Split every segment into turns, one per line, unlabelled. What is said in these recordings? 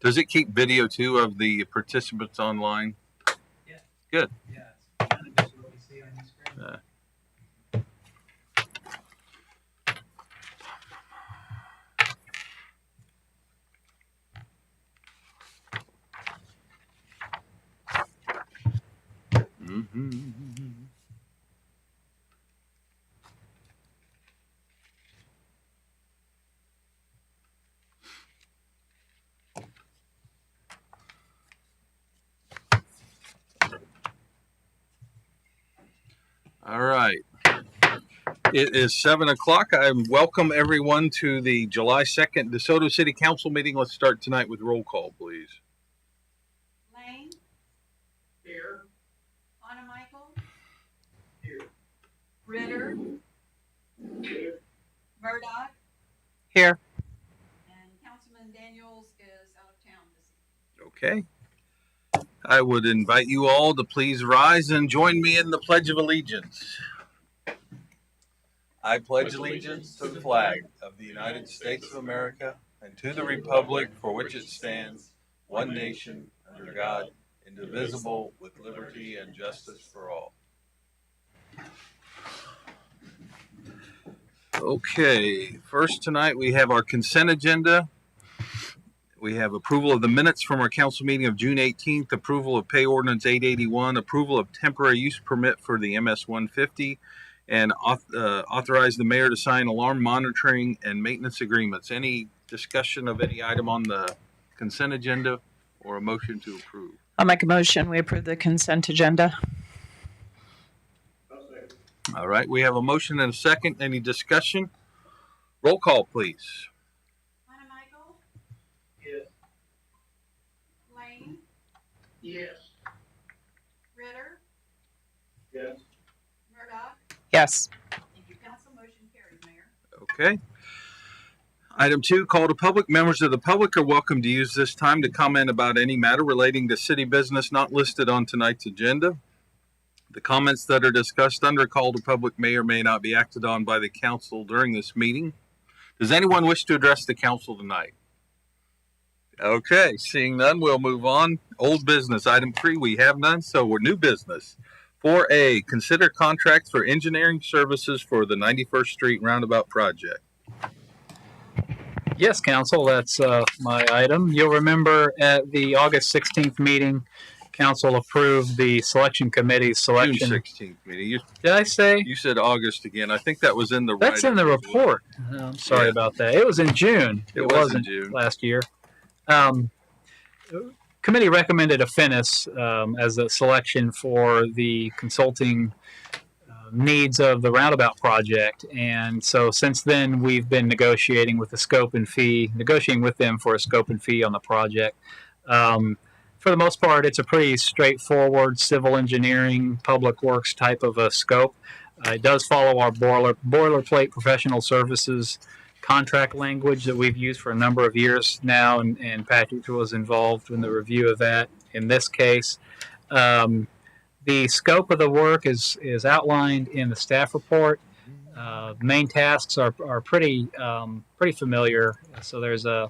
Does it keep video too of the participants online?
Yeah.
Good.
Yeah, it's kind of just what you see on your screen.
Mm-hmm. All right. It is 7 o'clock. I welcome everyone to the July 2nd DeSoto City Council meeting. Let's start tonight with roll call, please.
Lane?
Here.
Anna Michael?
Here.
Ritter?
Here.
Murdoch?
Here.
And Councilman Daniels is out of town this evening.
Okay. I would invite you all to please rise and join me in the Pledge of Allegiance. I pledge allegiance to the flag of the United States of America and to the republic for which it stands, one nation, under God, indivisible, with liberty and justice for all. Okay, first tonight we have our consent agenda. We have approval of the minutes from our council meeting of June 18th, approval of pay ordinance 881, approval of temporary use permit for the MS 150, and authorize the mayor to sign alarm monitoring and maintenance agreements. Any discussion of any item on the consent agenda or a motion to approve?
I'll make a motion. We approve the consent agenda.
All right, we have a motion and a second. Any discussion? Roll call, please.
Anna Michael?
Yes.
Lane?
Yes.
Ritter?
Yes.
Murdoch?
Yes.
Thank you, Council. Motion carried, Mayor.
Okay. Item 2, call to public. Members of the public are welcome to use this time to comment about any matter relating to city business not listed on tonight's agenda. The comments that are discussed under call to public may or may not be acted on by the council during this meeting. Does anyone wish to address the council tonight? Okay, seeing none, we'll move on. Old business. Item 3, we have none, so we're new business. 4A, consider contracts for engineering services for the 91st Street Roundabout project.
Yes, Council, that's my item. You'll remember at the August 16th meeting, Council approved the selection committee's selection.
June 16th meeting.
Did I say?
You said August again. I think that was in the
That's in the report. I'm sorry about that. It was in June.
It wasn't June.
Last year. Committee recommended Affinis as a selection for the consulting needs of the roundabout project, and so since then we've been negotiating with them for a scope and fee on the project. For the most part, it's a pretty straightforward civil engineering, public works type of a scope. It does follow our boilerplate professional services contract language that we've used for a number of years now, and Patrick was involved in the review of that in this case. The scope of the work is outlined in the staff report. Main tasks are pretty familiar. So there's a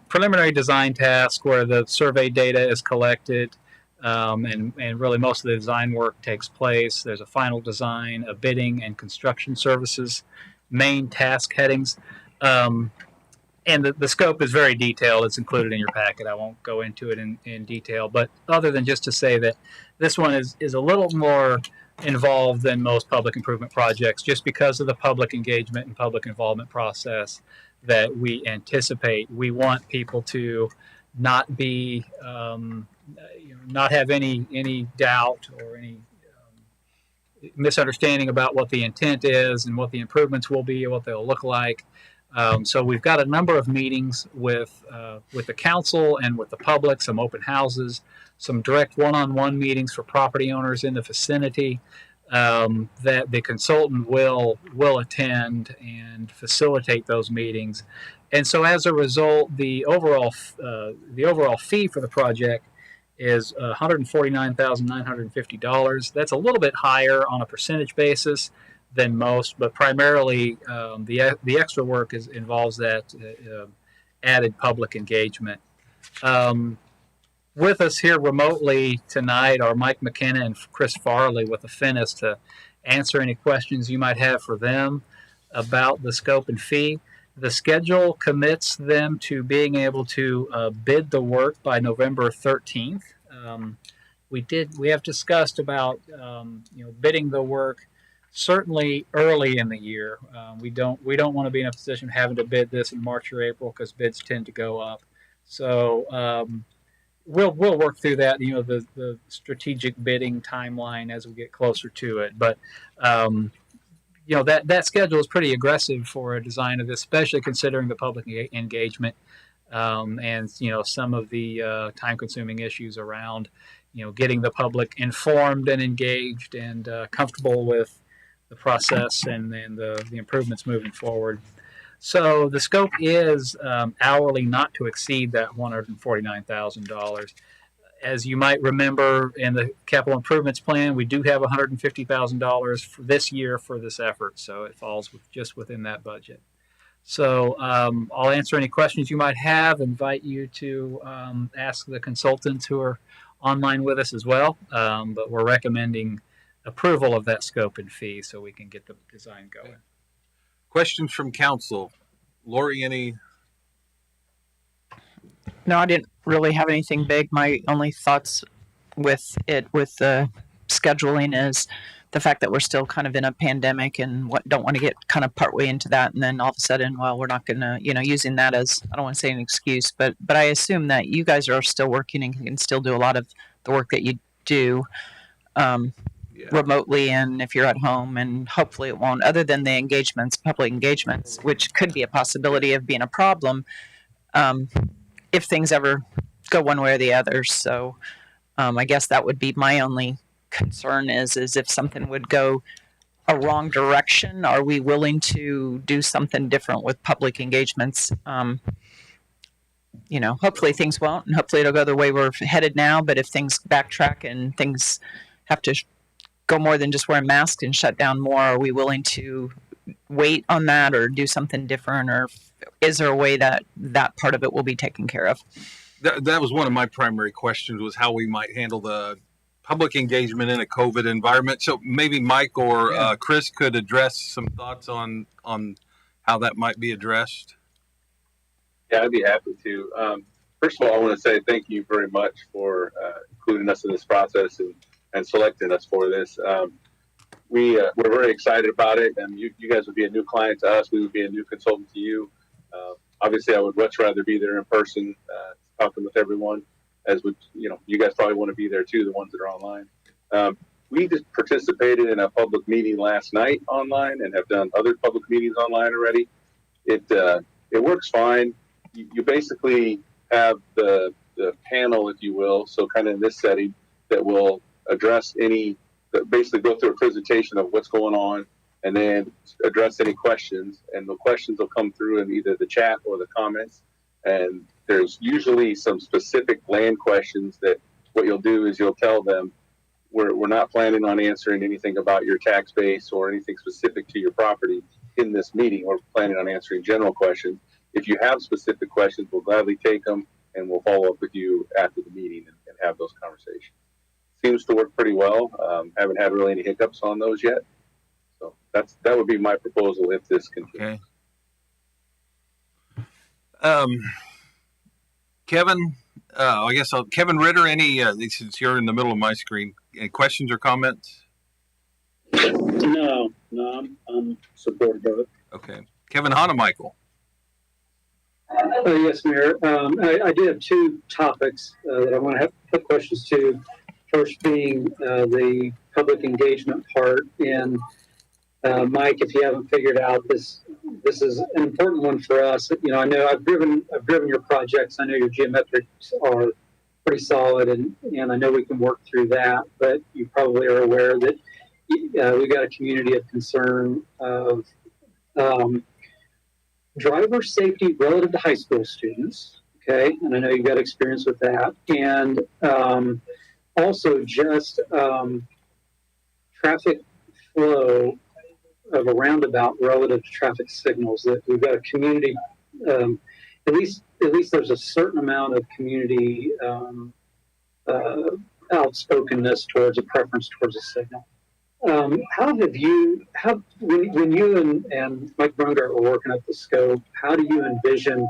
preliminary design task where the survey data is collected, and really most of the design work takes place. There's a final design, a bidding, and construction services main task headings. And the scope is very detailed. It's included in your packet. I won't go into it in detail, but other than just to say that this one is a little more involved than most public improvement projects, just because of the public engagement and public involvement process that we anticipate. We want people to not be, not have any doubt or any misunderstanding about what the intent is and what the improvements will be and what they'll look like. So we've got a number of meetings with the council and with the public, some open houses, some direct one-on-one meetings for property owners in the vicinity that the consultant will attend and facilitate those meetings. And so as a result, the overall fee for the project is $149,950. That's a little bit higher on a percentage basis than most, but primarily the extra work involves that added public engagement. With us here remotely tonight are Mike McKenna and Chris Farley with the Finnis to answer any questions you might have for them about the scope and fee. The schedule commits them to being able to bid the work by November 13th. We have discussed about bidding the work certainly early in the year. We don't want to be in a position of having to bid this in March or April because bids tend to go up. So we'll work through that, the strategic bidding timeline as we get closer to it. But that schedule is pretty aggressive for a design of this, especially considering the public engagement and some of the time-consuming issues around getting the public informed and engaged and comfortable with the process and the improvements moving forward. So the scope is hourly not to exceed that $149,000. As you might remember, in the capital improvements plan, we do have $150,000 for this year for this effort, so it falls just within that budget. So I'll answer any questions you might have, invite you to ask the consultants who are online with us as well, but we're recommending approval of that scope and fee so we can get the design going.
Questions from council? Lori, any?
No, I didn't really have anything big. My only thoughts with the scheduling is the fact that we're still kind of in a pandemic and don't want to get kind of partway into that. And then all of a sudden, well, we're not going to, using that as, I don't want to say an excuse, but I assume that you guys are still working and can still do a lot of the work that you do remotely, and if you're at home, and hopefully it won't, other than the engagements, public engagements, which could be a possibility of being a problem if things ever go one way or the other. So I guess that would be my only concern is if something would go a wrong direction, are we willing to do something different with public engagements? Hopefully things won't, and hopefully it'll go the way we're headed now. But if things backtrack and things have to go more than just wearing masks and shut down more, are we willing to wait on that or do something different? Or is there a way that part of it will be taken care of?
That was one of my primary questions, was how we might handle the public engagement in a COVID environment. So maybe Mike or Chris could address some thoughts on how that might be addressed.
Yeah, I'd be happy to. First of all, I want to say thank you very much for including us in this process and selecting us for this. We're very excited about it, and you guys would be a new client to us. We would be a new consultant to you. Obviously, I would much rather be there in person, talking with everyone, as would you guys probably want to be there too, the ones that are online. We just participated in a public meeting last night online and have done other public meetings online already. It works fine. You basically have the panel, if you will, so kind of in this setting, that will address basically go through a presentation of what's going on and then address any questions. And the questions will come through in either the chat or the comments. And there's usually some specific land questions that what you'll do is you'll tell them, we're not planning on answering anything about your tax base or anything specific to your property in this meeting. We're planning on answering general questions. If you have specific questions, we'll gladly take them and we'll follow up with you after the meeting and have those conversations. Seems to work pretty well. Haven't had really any hiccups on those yet. So that would be my proposal if this continues.
Okay. Kevin, Kevin Ritter, since you're in the middle of my screen, any questions or comments?
No, I'm supportive of it.
Okay. Kevin Hanemichael.
Yes, Mayor. I do have two topics that I want to put questions to. First being the public engagement part. And Mike, if you haven't figured out this is an important one for us. I know I've driven your projects. I know your geometrics are pretty solid, and I know we can work through that. But you probably are aware that we've got a community of concern of driver safety relative to high school students. Okay, and I know you've got experience with that, and also just traffic flow of a roundabout relative to traffic signals. That we've got a community, at least there's a certain amount of community outspokenness towards a preference towards a signal. When you and Mike Brungart were working up the scope, how do you envision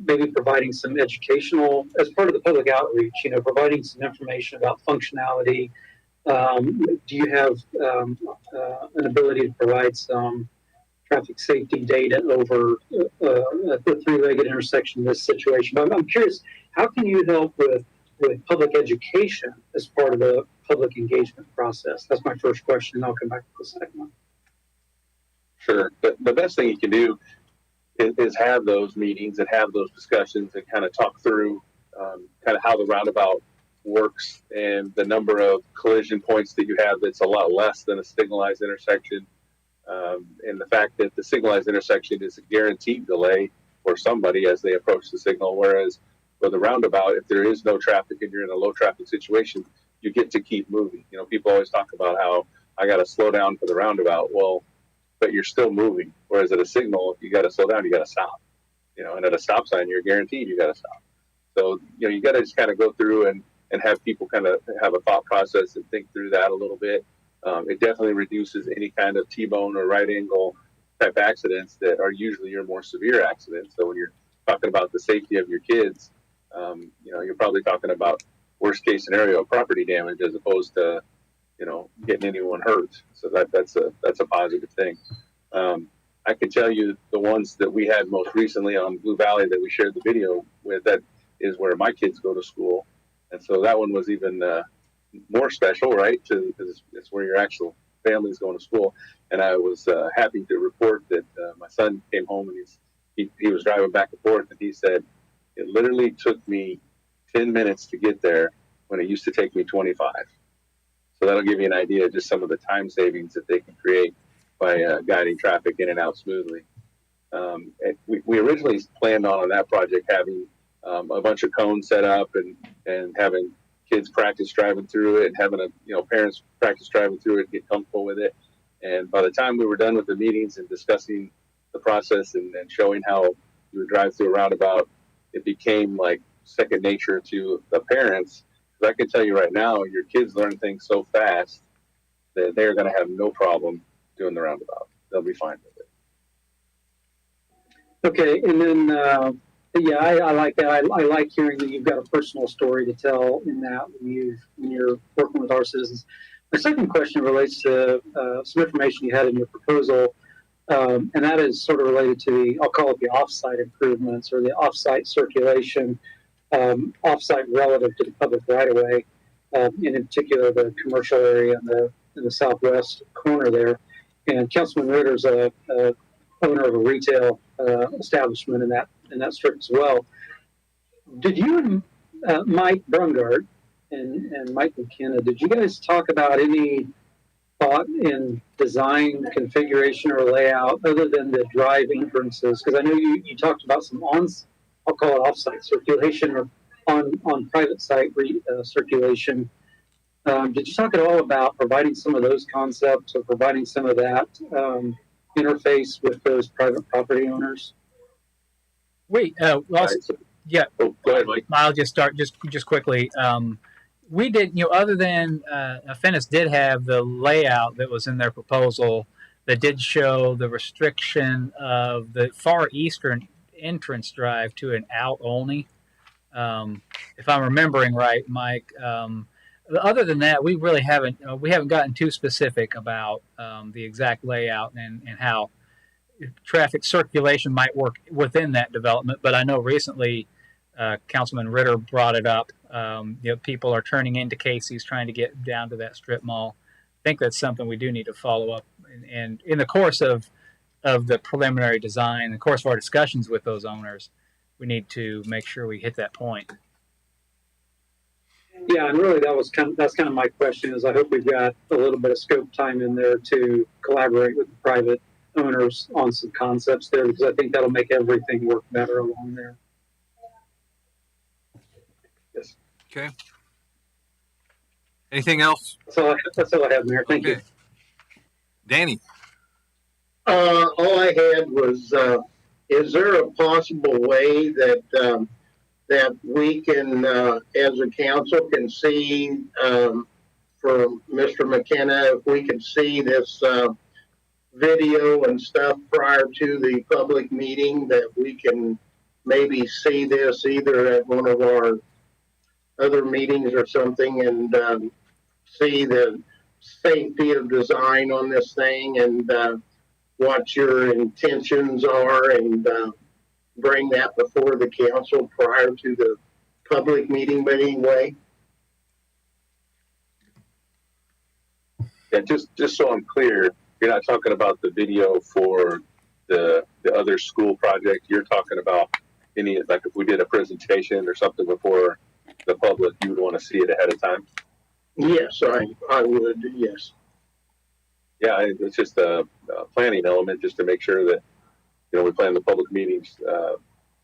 maybe providing some educational, as part of the public outreach, providing some information about functionality? Do you have an ability to provide some traffic safety data over the three-legged intersection in this situation? I'm curious, how can you help with public education as part of the public engagement process? That's my first question, and I'll come back to the second one.
Sure. The best thing you can do is have those meetings and have those discussions and kind of talk through kind of how the roundabout works and the number of collision points that you have that's a lot less than a signalized intersection. And the fact that the signalized intersection is a guaranteed delay for somebody as they approach the signal, whereas with a roundabout, if there is no traffic and you're in a low traffic situation, you get to keep moving. People always talk about how I got to slow down for the roundabout. Well, but you're still moving. Whereas at a signal, if you got to slow down, you got to stop. And at a stop sign, you're guaranteed you got to stop. So, you got to just kind of go through and have people kind of have a thought process and think through that a little bit. It definitely reduces any kind of T-bone or right angle type accidents that are usually your more severe accidents. So when you're talking about the safety of your kids, you're probably talking about worst case scenario property damage as opposed to, getting anyone hurt. So that's a positive thing. I can tell you the ones that we had most recently on Blue Valley that we shared the video with, that is where my kids go to school. And so that one was even more special, right? Because it's where your actual family is going to school. And I was happy to report that my son came home and he was driving back and forth, and he said, it literally took me 10 minutes to get there when it used to take me 25. So that'll give you an idea of just some of the time savings that they can create by guiding traffic in and out smoothly. We originally planned on that project having a bunch of cones set up and having kids practice driving through it and having parents practice driving through it and get comfortable with it. And by the time we were done with the meetings and discussing the process and showing how you would drive through a roundabout, it became like second nature to the parents. Because I can tell you right now, your kids learn things so fast that they're going to have no problem doing the roundabout. They'll be fine with it.
Okay, and then I like that. I like hearing that you've got a personal story to tell in that when you're working with our citizens. My second question relates to some information you had in your proposal, and that is sort of related to I'll call it the offsite improvements or the offsite circulation, offsite relative to the public right-of-way, in particular the commercial area in the southwest corner there. And Councilman Ritter's a owner of a retail establishment in that strip as well. Did you and Mike Brungart and Mike McKenna, did you guys talk about any thought in design, configuration, or layout other than the drive entrances? Because I know you talked about some I'll call it offsite circulation or on private site circulation. Did you talk at all about providing some of those concepts or providing some of that interface with those private property owners?
Yeah.
Oh, go ahead, Mike.
I'll just start just quickly. We did, other than Finnis did have the layout that was in their proposal that did show the restriction of the far eastern entrance drive to an out only. If I'm remembering right, Mike. Other than that, we really haven't gotten too specific about the exact layout and how traffic circulation might work within that development. But I know recently Councilman Ritter brought it up. People are turning into Casey's trying to get down to that strip mall. I think that's something we do need to follow up. And in the course of the preliminary design, in the course of our discussions with those owners, we need to make sure we hit that point.
Yeah, and really that's kind of my question is I hope we've got a little bit of scope time in there to collaborate with the private owners on some concepts there, because I think that'll make everything work better along there.
Yes.
Okay. Anything else?
That's all I have, Mayor. Thank you.
Danny.
All I had was, is there a possible way that that we can, as a council, can see for Mr. McKenna, if we can see this video and stuff prior to the public meeting, that we can maybe see this either at one of our other meetings or something, and see the safety of design on this thing, and what your intentions are, and bring that before the council prior to the public meeting. But anyway,
Yeah, just so I'm clear, you're not talking about the video for the other school project. You're talking about any, like if we did a presentation or something before the public, you would want to see it ahead of time.
yes, I would, yes.
Yeah, it's just a planning element, just to make sure that, you know, we plan the public meetings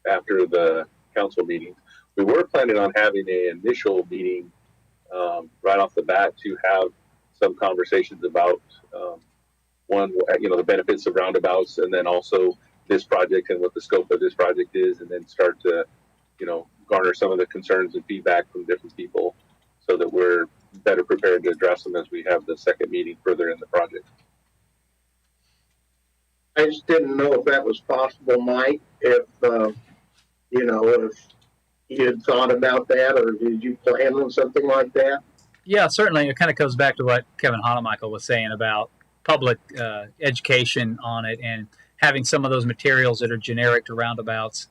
after the council meetings. We were planning on having an initial meeting right off the bat to have some conversations about one, you know, the benefits of roundabouts, and then also this project and what the scope of this project is, and then start to, you know, garner some of the concerns and feedback from different people, so that we're better prepared to address them as we have the second meeting further in the project.
I just didn't know if that was possible, Mike, if, you know, if you had thought about that, or did you plan on something like that?
Yeah, certainly. It kind of goes back to what Kevin Hanemichael was saying about public education on it, and having some of those materials that are generic to roundabouts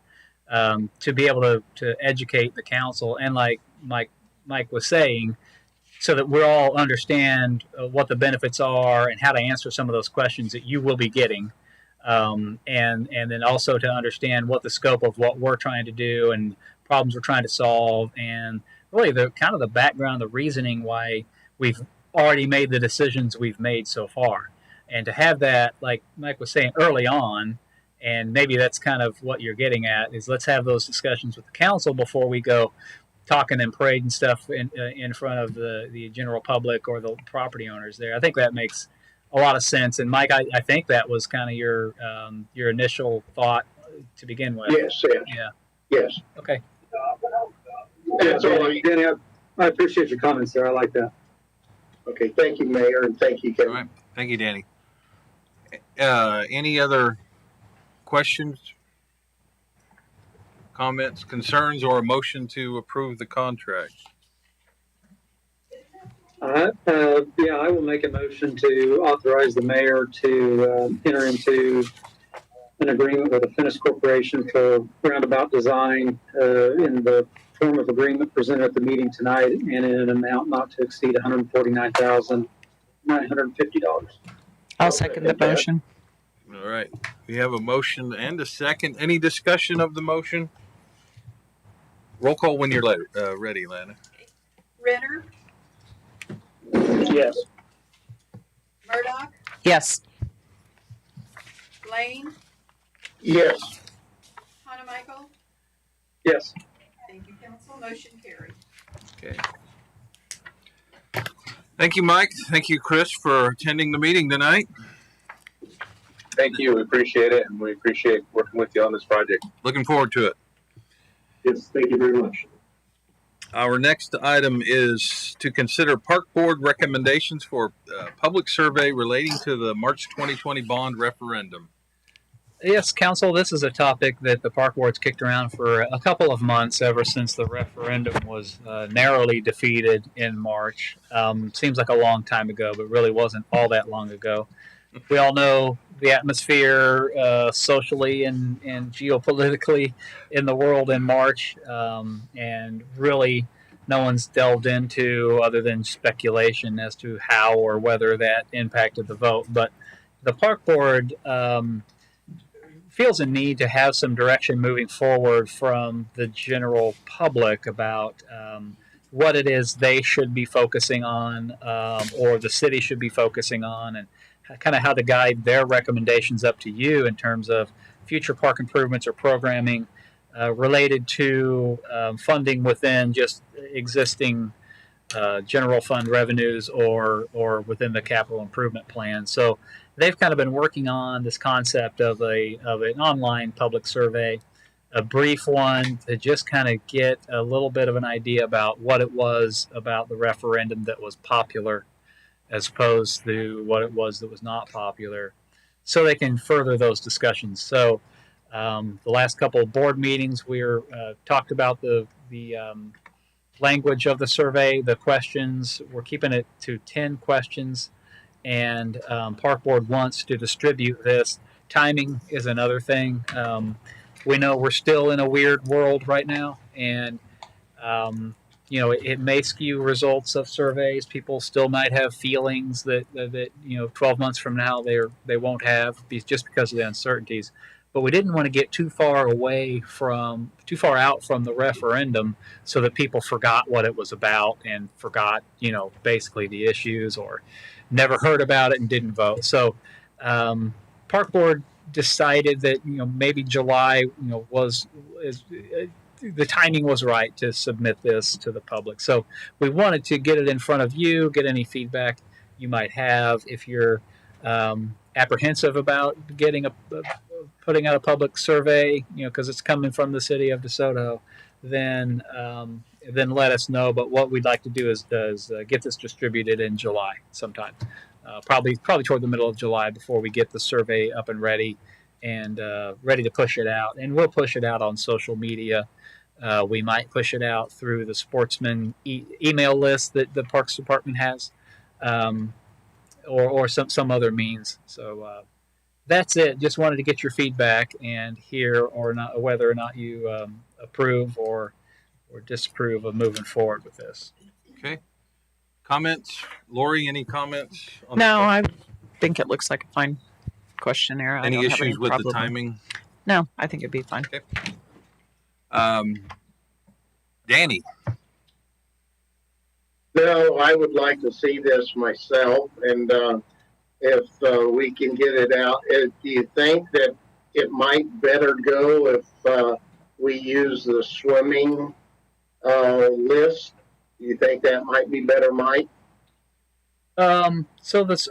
to be able to educate the council, and like Mike was saying, so that we all understand what the benefits are and how to answer some of those questions that you will be getting, and then also to understand what the scope of what we're trying to do and problems we're trying to solve, and really the kind of the background, the reasoning why we've already made the decisions we've made so far. And to have that, like Mike was saying, early on, and maybe that's kind of what you're getting at, is let's have those discussions with the council before we go talking and parading stuff in front of the general public or the property owners there. I think that makes a lot of sense. And Mike, I think that was kind of your initial thought to begin with.
Yes, yes.
Yeah.
Yes.
Okay.
That's all
Danny, I appreciate your comments there. I like that.
Okay, thank you, Mayor, and thank you, Kevin.
All right. Thank you, Danny. Any other questions, comments, concerns, or a motion to approve the contract?
Yeah, I will make a motion to authorize the mayor to enter into an agreement with the Finnis Corporation for roundabout design in the form of agreement presented at the meeting tonight, and in an amount not to exceed $149,950.
I'll second the motion.
All right. We have a motion and a second. Any discussion of the motion? Roll call when you're ready, Lana.
Ritter,
Yes.
Murdoch,
Yes.
Lane,
Yes.
Hanemichael.
Yes.
Thank you, council. Motion carried.
Okay. Thank you, Mike. Thank you, Chris, for attending the meeting tonight.
Thank you. We appreciate it, and we appreciate working with you on this project.
Looking forward to it.
Yes, thank you very much.
Our next item is to consider Park Board recommendations for public survey relating to the March 2020 bond referendum.
Yes, Council, this is a topic that the Park Board's kicked around for a couple of months, ever since the referendum was narrowly defeated in March. Seems like a long time ago, but really wasn't all that long ago. We all know the atmosphere socially and geopolitically in the world in March, and really no one's delved into, other than speculation, as to how or whether that impacted the vote. But the Park Board feels a need to have some direction moving forward from the general public about what it is they should be focusing on, or the city should be focusing on, and kind of how to guide their recommendations up to you in terms of future park improvements or programming related to funding within just existing general fund revenues or within the capital improvement plan. So they've kind of been working on this concept of an online public survey, a brief one to just kind of get a little bit of an idea about what it was about the referendum that was popular as opposed to what it was that was not popular, so they can further those discussions. So the last couple of board meetings, we talked about the language of the survey, the questions. We're keeping it to 10 questions, and Park Board wants to distribute this. Timing is another thing. We know we're still in a weird world right now, and it may skew results of surveys. People still might have feelings that 12 months from now they won't have just because of the uncertainties. But we didn't want to get too far out from the referendum so that people forgot what it was about and forgot, basically the issues, or never heard about it and didn't vote. So Park Board decided that maybe July the timing was right to submit this to the public. So we wanted to get it in front of you, get any feedback you might have. If you're apprehensive about putting out a public survey, because it's coming from the city of DeSoto, then let us know. But what we'd like to do is get this distributed in July sometime, probably toward the middle of July, before we get the survey up and ready to push it out. And we'll push it out on social media. We might push it out through the Sportsman email list that the Parks Department has, or some other means. So that's it. Just wanted to get your feedback and hear whether or not you approve or disapprove of moving forward with this.
Okay. Comments? Lori, any comments?
No, I think it looks like a fine questionnaire. I
Any
don't have
issues with the
problem.
timing?
No, I think it'd be fine.
Okay. Danny.
No, I would like to see this myself, and if we can get it out. Do you think that it might better go if we use the swimming list? Do you think that might be better, Mike?
I'm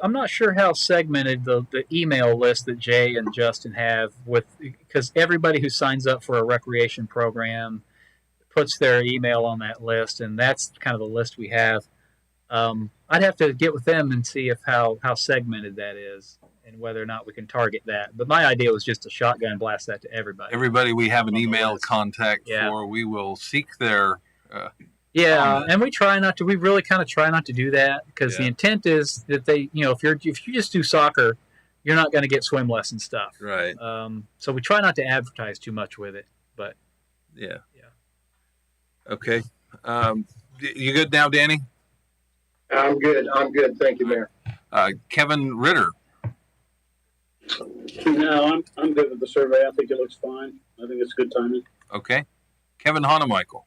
not sure how segmented the email list that Jay and Justin have, because everybody who signs up for a recreation program puts their email on that list, and that's kind of the list we have. I'd have to get with them and see how segmented that is and whether or not we can target that. But my idea was just to shotgun blast that to everybody.
Everybody we have an email contact for, we will seek their
and we try not to. We really kind of try not to do that, because the intent is that they, if you just do soccer, you're not going to get swim lesson stuff.
Right.
So we try not to advertise too much with it. But
yeah. Okay. You good now, Danny?
I'm good. Thank you, Mayor.
Kevin Ritter.
No, I'm good with the survey. I think it looks fine. I think it's good timing.
Okay. Kevin Hanemichael.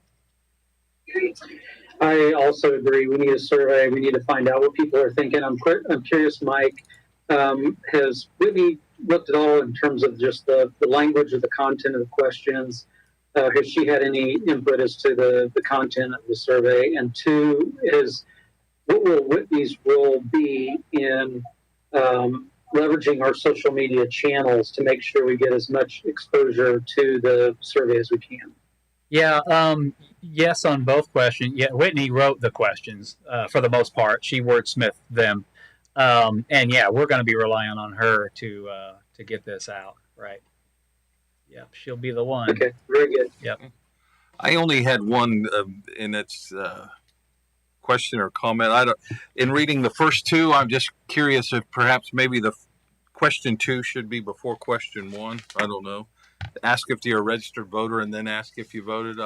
I also agree. We need a survey. We need to find out what people are thinking. I'm curious, Mike, has Whitney looked at all in terms of just the language of the content of the questions? Has she had any input as to the content of the survey? And two is, what will Whitney's role be in leveraging our social media channels to make sure we get as much exposure to the survey as we can?
Yeah, yes on both questions. Yeah, Whitney wrote the questions for the most part. She wordsmithed them, and yeah, we're going to be relying on her to get this out. Right. Yep, she'll be the one.
Okay, very good.
Yep.
I only had one, and it's question or comment. In reading the first two, I'm just curious if perhaps maybe the question 2 should be before question 1. I don't know. Ask if you're a registered voter and then ask if you voted.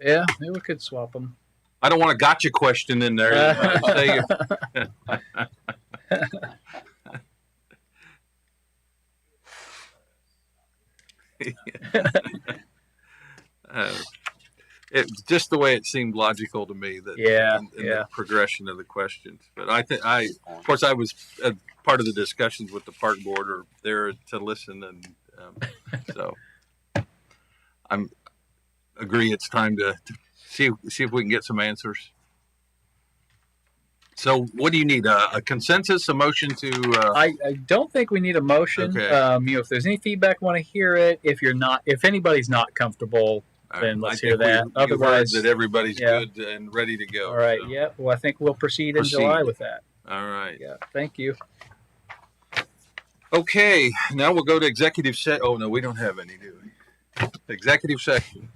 Yeah, maybe we could swap them.
I don't want a gotcha question in there. It's just the way it seemed logical to me that the progression of the questions. But of course, I was part of the discussions with the park board, or there to listen, and so I'm agree it's time to see if we can get some answers. So what do you need? A consensus, a motion to,
I don't think we need a motion.
Okay.
If there's any feedback, want to hear it. If anybody's not comfortable, then let's hear that. Otherwise,
that everybody's
yeah.
good and ready to go.
All right.
So.
Yeah. Well, I think we'll proceed in July with that.
All right.
Yeah. Thank you.
Okay. Now we'll go to executive session. Oh, no, we don't have any, do we? Executive session.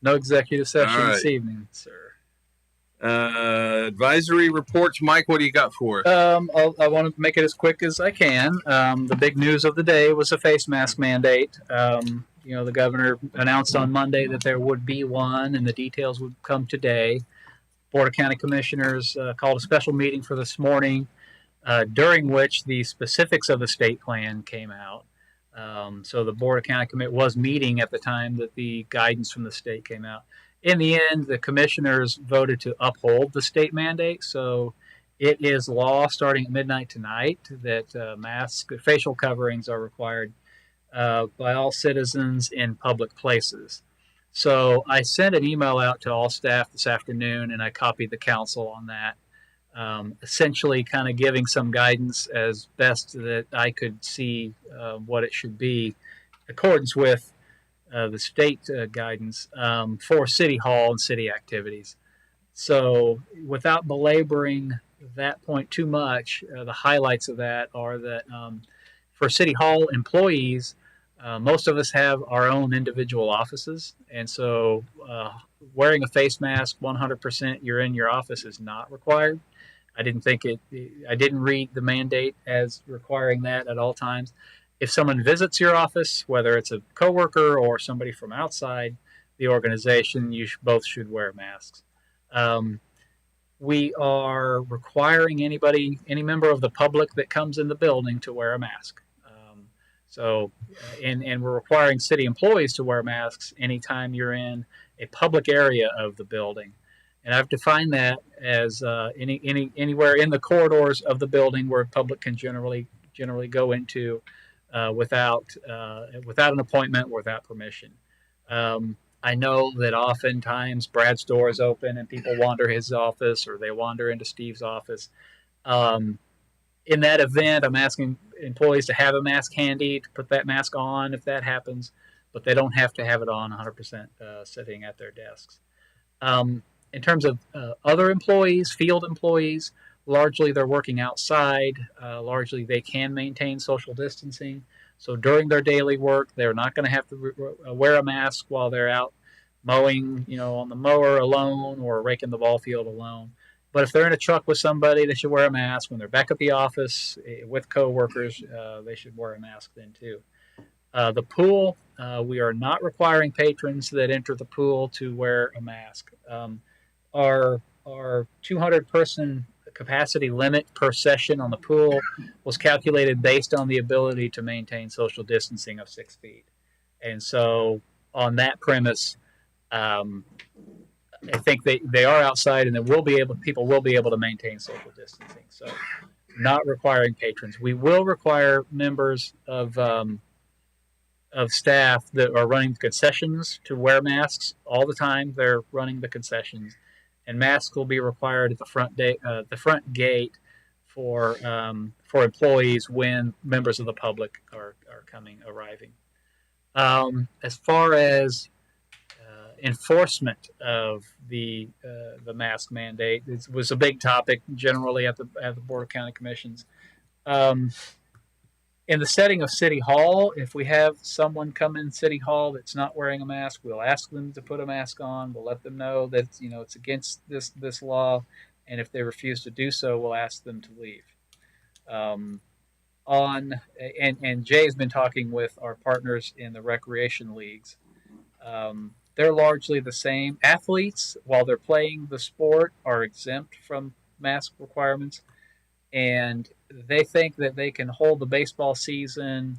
No executive session
All right.
this evening, sir.
Advisory reports. Mike, what do you got for us?
I want to make it as quick as I can. The big news of the day was a face mask mandate. The governor announced on Monday that there would be one, and the details would come today. Board of County Commissioners called a special meeting for this morning, during which the specifics of the state plan came out. So the Board of County Committee was meeting at the time that the guidance from the state came out. In the end, the commissioners voted to uphold the state mandate. So it is law starting at midnight tonight that facial coverings are required by all citizens in public places. So I sent an email out to all staff this afternoon, and I copied the council on that, essentially kind of giving some guidance as best that I could see what it should be in accordance with the state guidance for City Hall and city activities. So without belaboring that point too much, the highlights of that are that for City Hall employees, most of us have our own individual offices. And so wearing a face mask 100% you're in your office is not required. I didn't read the mandate as requiring that at all times. If someone visits your office, whether it's a coworker or somebody from outside the organization, you both should wear masks. We are requiring any member of the public that comes in the building to wear a mask. And we're requiring city employees to wear masks anytime you're in a public area of the building. And I've defined that as anywhere in the corridors of the building where public can generally go into without an appointment, without permission. I know that oftentimes Brad's door is open and people wander his office or they wander into Steve's office. In that event, I'm asking employees to have a mask handy, to put that mask on if that happens, but they don't have to have it on 100% sitting at their desks. In terms of other employees, field employees, largely they're working outside. Largely they can maintain social distancing. So during their daily work, they're not going to have to wear a mask while they're out mowing, on the mower alone or raking the ball field alone. But if they're in a truck with somebody, they should wear a mask. When they're back at the office with coworkers, they should wear a mask then too. The pool, we are not requiring patrons that enter the pool to wear a mask. Our 200-person capacity limit per session on the pool was calculated based on the ability to maintain social distancing of 6 feet. And so on that premise, I think they are outside and people will be able to maintain social distancing. So not requiring patrons. We will require members of staff that are running concessions to wear masks all the time. They're running the concessions. And masks will be required at the front gate for employees when members of the public are arriving. As far as enforcement of the mask mandate, it was a big topic generally at the Board of County Commissions. In the setting of City Hall, if we have someone come in City Hall that's not wearing a mask, we'll ask them to put a mask on. We'll let them know that it's against this law, and if they refuse to do so, we'll ask them to leave. And Jay's been talking with our partners in the recreation leagues. They're largely the same. Athletes, while they're playing the sport, are exempt from mask requirements. And they think that they can hold the baseball season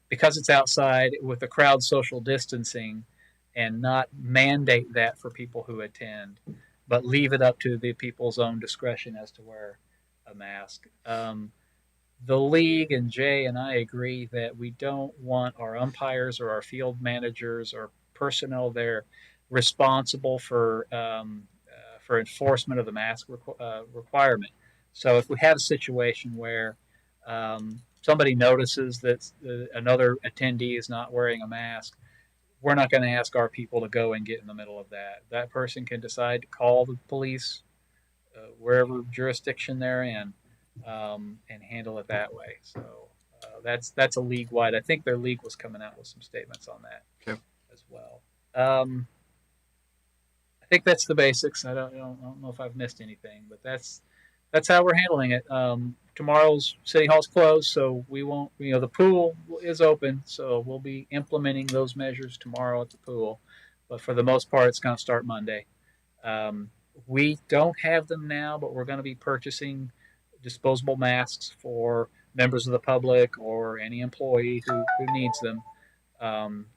because it's outside with the crowd social distancing and not mandate that for people who attend, but leave it up to the people's own discretion as to wear a mask. The league and Jay and I agree that we don't want our umpires or our field managers or personnel there responsible for for enforcement of the mask requirement. So if we have a situation where somebody notices that another attendee is not wearing a mask, we're not going to ask our people to go and get in the middle of that. That person can decide to call the police wherever jurisdiction they're in and handle it that way. So that's a league-wide. I think their league was coming out with some statements on that as well. I think that's the basics. I don't know if I've missed anything, but that's how we're handling it. Tomorrow's City Hall's closed, so we won't. The pool is open, so we'll be implementing those measures tomorrow at the pool. But for the most part, it's going to start Monday. We don't have them now, but we're going to be purchasing disposable masks for members of the public or any employee who needs them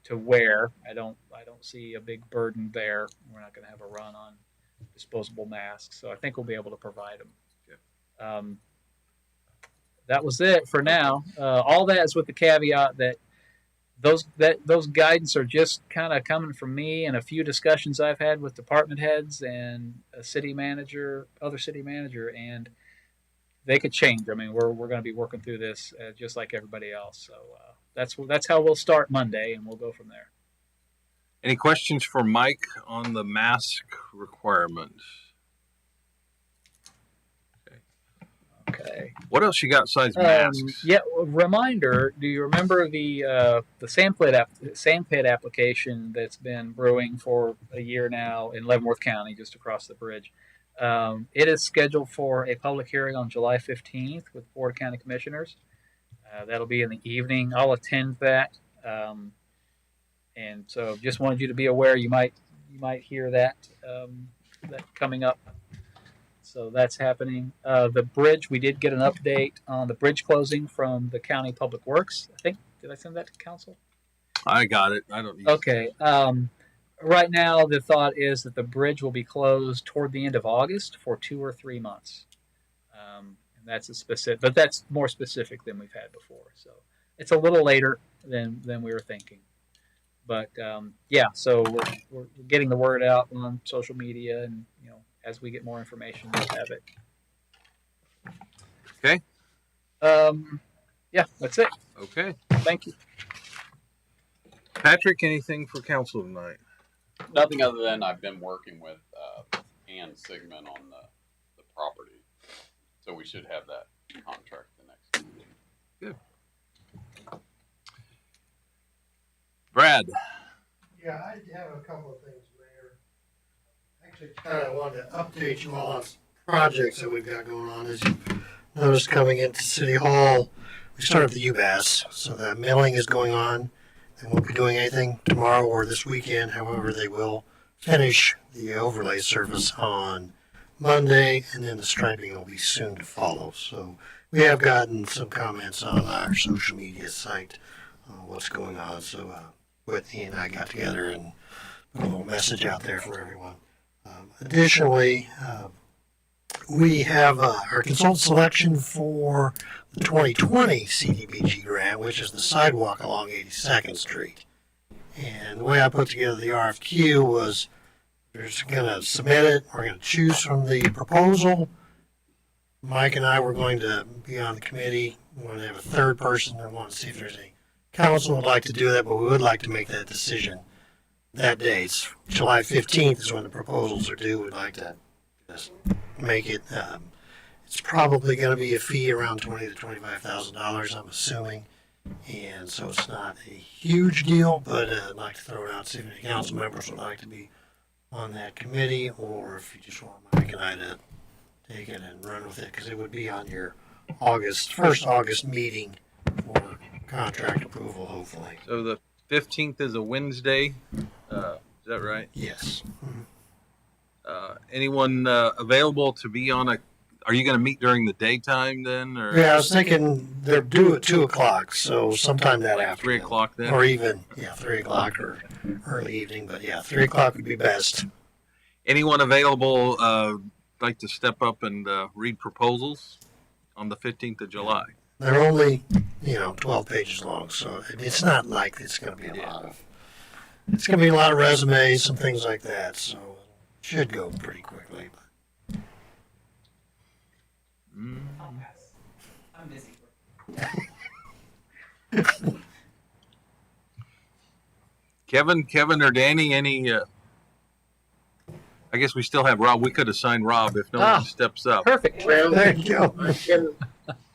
to wear. I don't see a big burden there. We're not going to have a run on disposable masks, so I think we'll be able to provide them. That was it for now. All that is with the caveat that those guidance are just kind of coming from me and a few discussions I've had with department heads and a city manager, other city manager, and they could change. I mean, we're going to be working through this just like everybody else. So that's how we'll start Monday, and we'll go from there.
Any questions for Mike on the mask requirements?
Okay.
What else you got besides masks?
Yeah. Reminder. Do you remember the sand pit application that's been brewing for a year now in Leavenworth County, just across the bridge? It is scheduled for a public hearing on July 15th with Board of County Commissioners. That'll be in the evening. I'll attend that, and so just wanted you to be aware. You might hear that coming up. So that's happening. The bridge, we did get an update on the bridge closing from the County Public Works. I think, did I send that to council?
I got it. I don't need
Okay. Right now, the thought is that the bridge will be closed toward the end of August for 2 or 3 months. And that's but that's more specific than we've had before. So it's a little later than we were thinking. But yeah, so we're getting the word out on social media, and as we get more information, we'll have it.
Okay.
Yeah, that's it.
Okay.
Thank you.
Patrick, anything for council tonight?
Nothing other than I've been working with Ann Sigmund on the property, so we should have that contract the next meeting.
Good. Brad.
Yeah, I have a couple of things, Mayor. Actually, kind of wanted to update you all on some projects that we've got going on. As you noticed, coming into City Hall, we started the UBAS, so that mailing is going on. They won't be doing anything tomorrow or this weekend. However, they will finish the overlay service on Monday, and then the striping will be soon to follow. So we have gotten some comments on our social media site on what's going on. So Whitney and I got together and put a little message out there for everyone. Additionally, we have our consultant selection for the 2020 CDBG grant, which is the sidewalk along 82nd Street. And the way I put together the RFQ was we're just going to submit it. We're going to choose from the proposal. Mike and I were going to be on the committee. We want to have a third person. I want to see if there's any council would like to do that, but we would like to make that decision that day. It's July 15th is when the proposals are due. We'd like to just make it. It's probably going to be a fee around $20,000 to $25,000, I'm assuming. And so it's not a huge deal, but I'd like to throw it out, see if any council members would like to be on that committee, or if you just want Mike and I to take it and run with it, because it would be on your first August meeting for contract approval, hopefully.
So the 15th is a Wednesday. Is that right?
Yes.
Anyone available to be on a? Are you going to meet during the daytime then? Or?
Yeah, I was thinking they're due at 2 o'clock, so sometime that
Like
afternoon.
3 o'clock then?
Or even, 3 o'clock or early evening, but 3 o'clock would be best.
Anyone available like to step up and read proposals on the 15th of July?
They're only, 12 pages long, so it's not like it's going to be a lot of resumes, some things like that, so should go pretty quickly.
I'm busy.
Kevin or Danny, any, I guess we still have Rob. We could assign Rob if no one steps up.
Perfect.
Well,
There you go.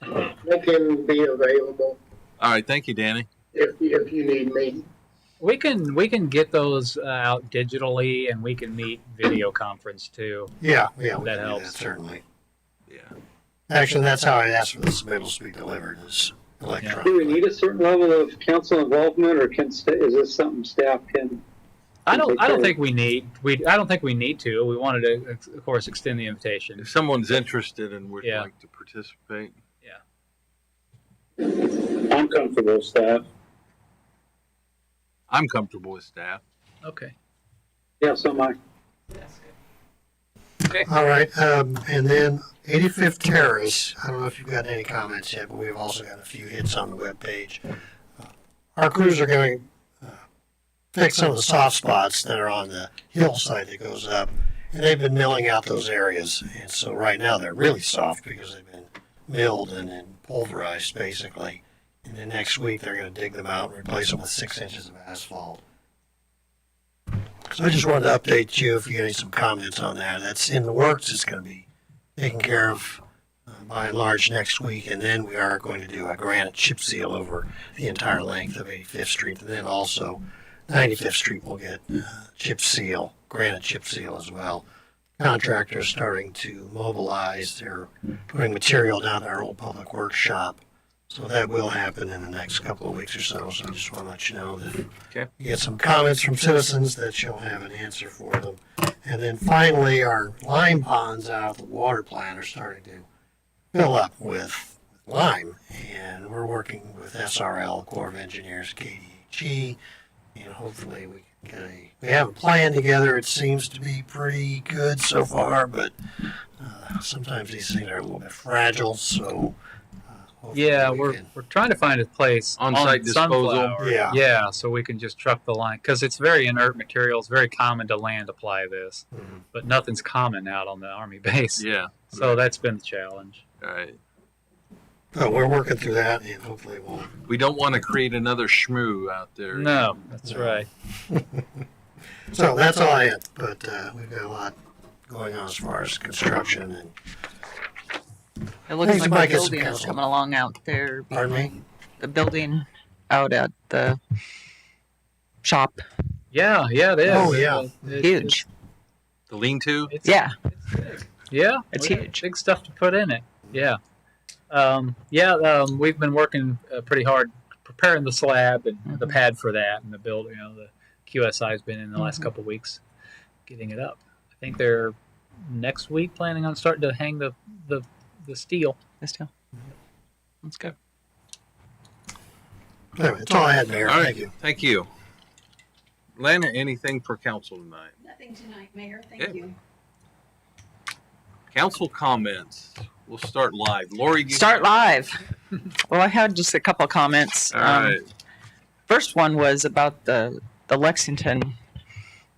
I can be available
All right. Thank you, Danny.
if you need me.
We can get those out digitally, and we can meet video conference too.
Yeah, we
That
can do
helps.
certainly.
Yeah.
Actually, that's how I asked for the submittals to be delivered, is
Do
electronic.
we need a certain level of council involvement, or is this something staff can?
I don't think we need to. We wanted to, of course, extend the invitation.
If someone's interested and would
Yeah.
like to participate.
I'm comfortable with staff.
I'm comfortable with staff.
Okay.
Yeah, so am I.
All right, and then 85th Terrace. I don't know if you've got any comments yet, but we've also got a few hits on the webpage. Our crews are going to fix some of the soft spots that are on the hillside that goes up, and they've been milling out those areas. And so right now they're really soft because they've been milled and then pulverized basically. And then next week they're going to dig them out and replace them with 6 inches of asphalt. So I just wanted to update you if you had some comments on that. That's in the works. It's going to be taken care of by and large next week. And then we are going to do a granite chip seal over the entire length of 85th Street. And then also 95th Street will get chip seal, granite chip seal as well. Contractors starting to mobilize. They're putting material down at our old public workshop. So that will happen in the next couple of weeks or so. So I just want to let you know that we get some comments from citizens that you'll have an answer for them. And then finally, our lime ponds out of the water plant are starting to fill up with lime. And we're working with SRL, Corps of Engineers, KDHE, and hopefully we have a plan together. It seems to be pretty good so far, but sometimes these things are a little bit fragile. So
Yeah, we're trying to find a place
On-site disposal.
Sunflower.
Yeah.
So we can just truck the line, because it's very inert material. It's very common to land apply this, but nothing's common out on the Army base.
Yeah.
So that's been the challenge.
All right.
but we're working through that, and hopefully we'll.
We don't want to create another shmoo out there.
No, that's right.
So that's all I had, but we've got a lot going on as far as construction and.
It looks
Thanks,
like
Mike,
the
it's some
building is
council.
coming along out there.
Pardon me?
behind The building out at the shop.
Yeah, it is.
Oh, yeah.
Huge.
The lean-to?
Yeah.
It's big. Yeah,
It's
we got
huge.
Big stuff to put in it. Yeah. We've been working pretty hard preparing the slab and the pad for that, and the build. The QSI has been in the last couple of weeks getting it up. I think they're next week planning on starting to hang the steel.
Let's go. Let's go.
Anyway, that's all I had, Mayor.
All right.
Thank you.
Thank you. Lana, anything for council tonight?
Nothing tonight, Mayor. Thank
Okay.
you.
Council comments. We'll start live. Lori, you
Start live. Well, I had just a couple of comments.
All right.
First one was about the Lexington,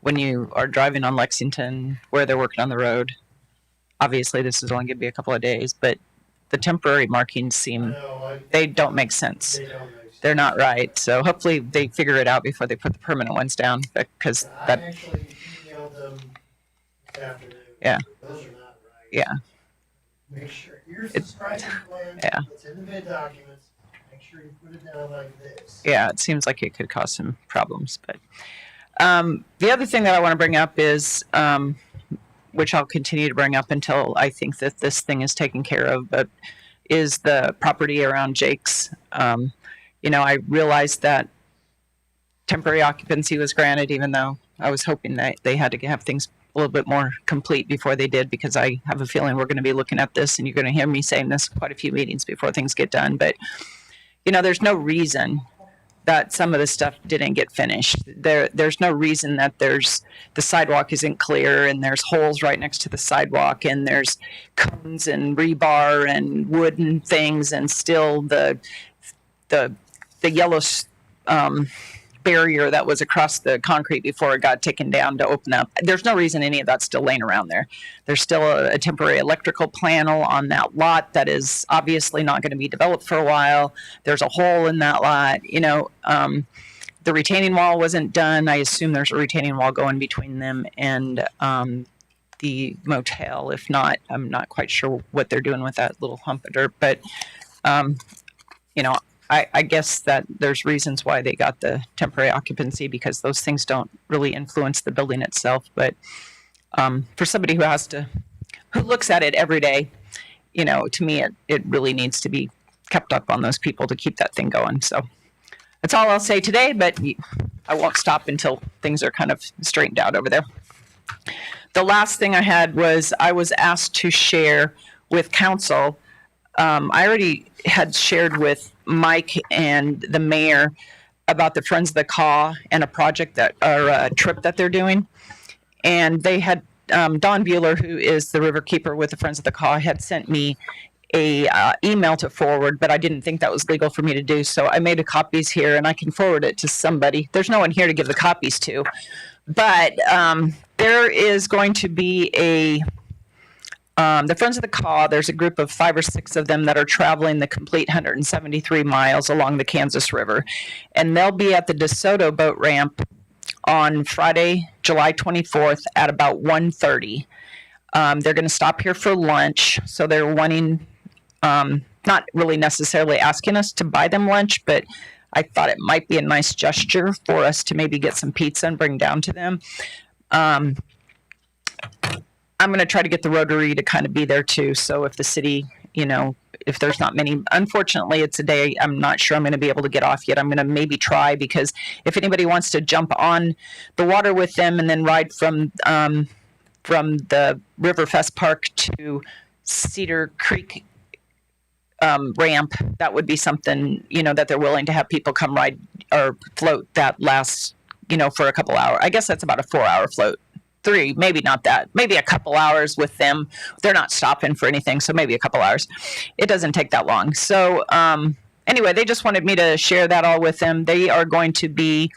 when you are driving on Lexington, where they're working on the road. Obviously, this is only going to be a couple of days, but the temporary markings they don't make sense. They're not right. So hopefully they figure it out before they put the permanent ones down, because
I actually emailed them this afternoon.
Yeah.
Those are not right.
Yeah.
Make sure, here's the striping plan.
Yeah.
It's in the bid documents. Make sure you put it down like this.
yeah, it seems like it could cause some problems. But the other thing that I want to bring up is, which I'll continue to bring up until I think that this thing is taken care of, but is the property around Jake's. I realized that temporary occupancy was granted, even though I was hoping that they had to have things a little bit more complete before they did, because I have a feeling we're going to be looking at this, and you're going to hear me saying this quite a few meetings before things get done. But, there's no reason that some of the stuff didn't get finished. There's no reason that the sidewalk isn't clear, and there's holes right next to the sidewalk, and there's cones and rebar and wooden things, and still the yellow barrier that was across the concrete before it got taken down to open up. There's no reason any of that's still laying around there. There's still a temporary electrical panel on that lot that is obviously not going to be developed for a while. There's a hole in that lot. The retaining wall wasn't done. I assume there's a retaining wall going between them and the motel. If not, I'm not quite sure what they're doing with that little hump of dirt. But, I guess that there's reasons why they got the temporary occupancy, because those things don't really influence the building itself. But for somebody who looks at it every day, to me, it really needs to be kept up on those people to keep that thing going. So that's all I'll say today, but I won't stop until things are kind of straightened out over there. The last thing I had was I was asked to share with council. I already had shared with Mike and the mayor about the Friends of the Caw and a project or a trip that they're doing. And they had, Don Bueller, who is the river keeper with the Friends of the Caw, had sent me a email to forward, but I didn't think that was legal for me to do. So I made copies here and I can forward it to somebody. There's no one here to give the copies to, but there is going to be the Friends of the Caw, there's a group of 5 or 6 of them that are traveling the complete 173 miles along the Kansas River. And they'll be at the DeSoto boat ramp on Friday, July 24th at about 1:30. They're going to stop here for lunch. So they're wanting, not really necessarily asking us to buy them lunch, but I thought it might be a nice gesture for us to maybe get some pizza and bring down to them. I'm going to try to get the Rotary to kind of be there too. So if the city, if there's not many, unfortunately, it's a day I'm not sure I'm going to be able to get off yet. I'm going to maybe try, because if anybody wants to jump on the water with them and then ride from the Riverfest Park to Cedar Creek ramp, that would be something, that they're willing to have people come ride or float that lasts, for a couple hours. I guess that's about a 4-hour float. 3, maybe not that, maybe a couple hours with them. They're not stopping for anything, so maybe a couple hours. It doesn't take that long. So anyway, they just wanted me to share that all with them. They are going to be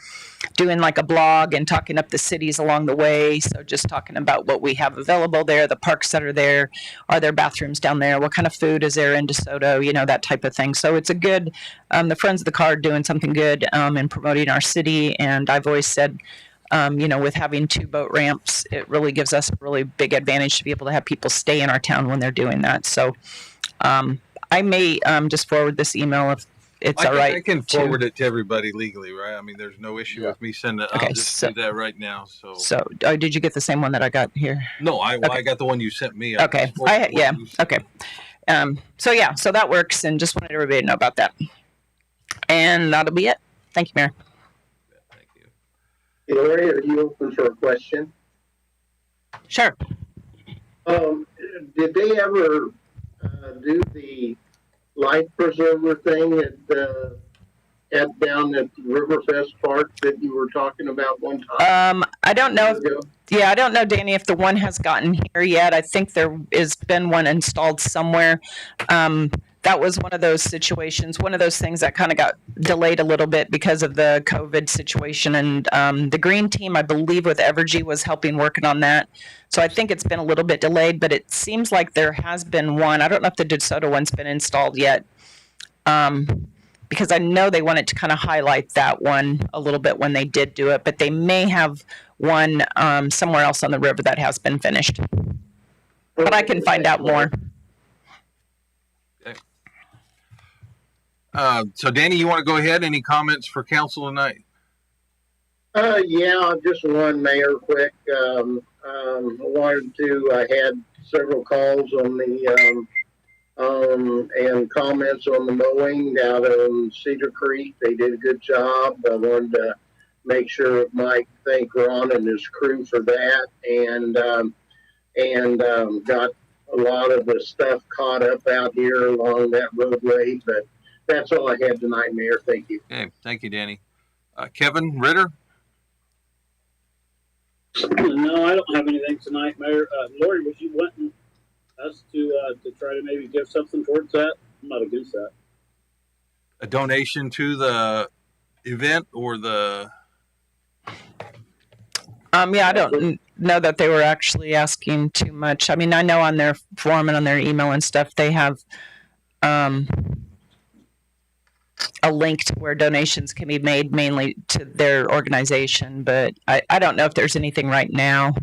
doing like a blog and talking up the cities along the way. So just talking about what we have available there, the parks that are there, are there bathrooms down there, what kind of food is there in DeSoto, that type of thing. So it's a good, the Friends of the Caw are doing something good in promoting our city. And I've always said, with having 2 boat ramps, it really gives us a really big advantage to be able to have people stay in our town when they're doing that. So I may just forward this email if it's all right.
I can forward it to everybody legally, right? I mean, there's no issue with me sending it.
Okay,
I'll just do that right now. So
did you get the same one that I got here?
No, I got the one you sent me.
Okay. Okay. So that works, and just wanted everybody to know about that. And that'll be it. Thank you, Mayor.
Thank you.
Lori, are you open for a question?
Sure.
Did they ever do the life preserver thing at down at Riverfest Park that you were talking about one time?
I don't know. I don't know, Danny, if the one has gotten here yet. I think there has been one installed somewhere. That was one of those situations, one of those things that kind of got delayed a little bit because of the COVID situation. And the green team, I believe, with Evergy was helping working on that. So I think it's been a little bit delayed, but it seems like there has been one. I don't know if the DeSoto one's been installed yet, because I know they wanted to kind of highlight that one a little bit when they did do it, but they may have one somewhere else on the river that has been finished. But I can find out more.
So, Danny, you want to go ahead? Any comments for council tonight?
Yeah, just one, Mayor, quick. I had several calls on the and comments on the mowing down in Cedar Creek. They did a good job. I wanted to make sure Mike thank Ron and his crew for that, and got a lot of the stuff caught up out here along that roadway. But that's all I had tonight, Mayor. Thank you.
Okay, thank you, Danny. Kevin Ritter?
No, I don't have anything tonight, Mayor. Lori, was you wanting us to try to maybe give something towards that? I'm not against that.
A donation to the event or the
Yeah, I don't know that they were actually asking too much. I mean, I know on their form and on their email and stuff, they have a link to where donations can be made mainly to their organization, but I don't know if there's anything right now.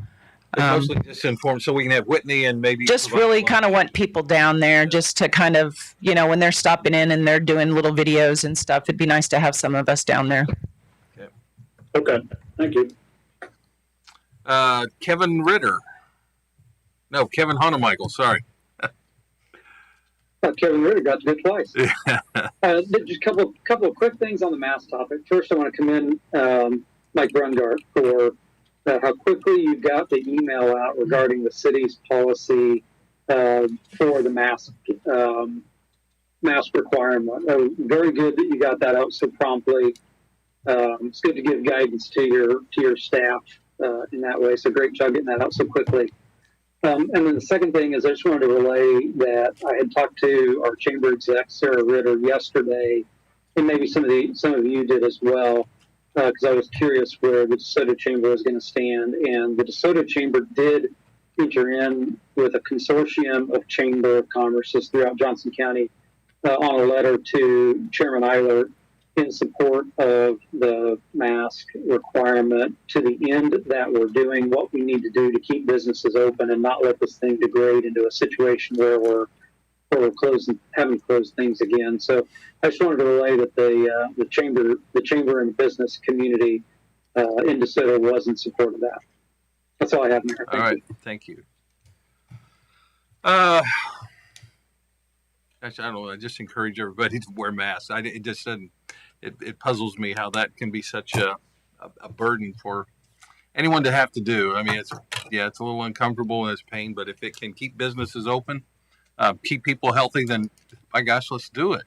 It's mostly just informed so we can have Whitney and maybe
Just really kind of want people down there just to kind of, you know, when they're stopping in and they're doing little videos and stuff, it'd be nice to have some of us down there.
Okay, thank you.
Kevin Ritter. No, Kevin Honemichael, sorry.
Kevin Ritter got to go twice. Just a couple of quick things on the mask topic. First, I want to commend Mike Brungart for how quickly you got the email out regarding the city's policy for the mask requirement. Very good that you got that out so promptly. It's good to give guidance to your staff in that way. So great job getting that out so quickly. And then the second thing is I just wanted to relay that I had talked to our chamber exec, Sarah Ritter, yesterday, and maybe some of you did as well, because I was curious where the DeSoto Chamber was going to stand. And the DeSoto Chamber did enter in with a consortium of Chamber of Commerces throughout Johnson County on a letter to Chairman Eilert in support of the mask requirement to the end that we're doing what we need to do to keep businesses open and not let this thing degrade into a situation where we're having to close things again. So I just wanted to relay that the chamber and business community in DeSoto was in support of that. That's all I have, Mayor.
All right, thank you. Actually, I don't know. I just encourage everybody to wear masks. It just doesn't. It puzzles me how that can be such a burden for anyone to have to do. I mean, it's a little uncomfortable and it's pain, but if it can keep businesses open, keep people healthy, then by gosh, let's do it.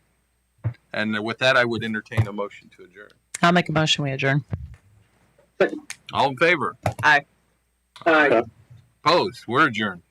And with that, I would entertain a motion to adjourn.
I'll make a motion. We adjourn.
All in favor?
Aye.
Aye.
Opposed? We're adjourned.